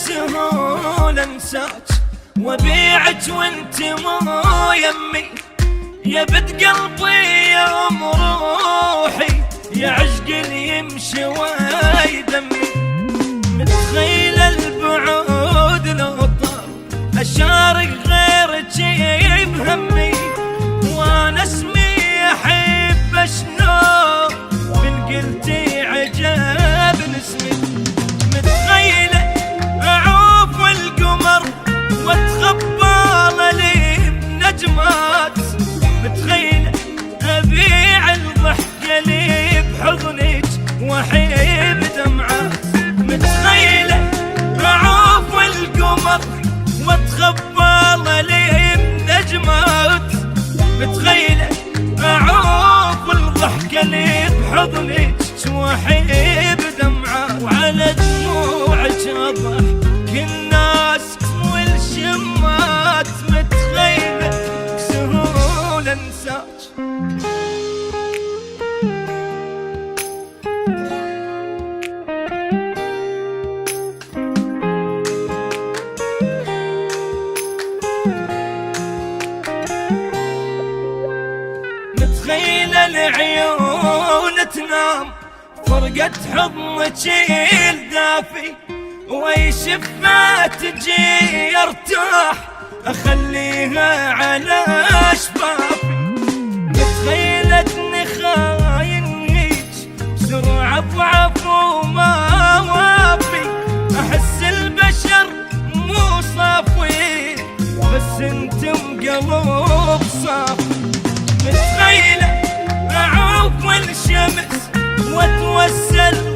بسهولة انساك وبيعك وانت مو يمي، يا بد قلبي يا ام روحي، يا عشق اللي يمشي ويدمي. متخيل البعود لو طار اشارك غيرك بهمي، وانا اسمي احب اشنو من قلتي عجب اسمي. متخيله اعوف القمر واتخبى لي بنجمات، متخيله ابيع الضحكه لي بحضنك واحب دمعات. متخيله اعوف القمر واتخبى لي بنجمات، متخيله اعوف الضحكه لي بحضنك واحب دمعات. وعلى دموعك اضحك الناس والشمات، متخيله بسهوله انساك. متخيله العيون تنام فرقت حضنك الدافي، وي شفة تجي ارتاح اخليها على شفافي. متخيلتني خاين هيج بسرعة ضعف وما وافي، احس البشر مو صافي بس انتم قلب صافي. متخيلة اعوف الشمس واتوسل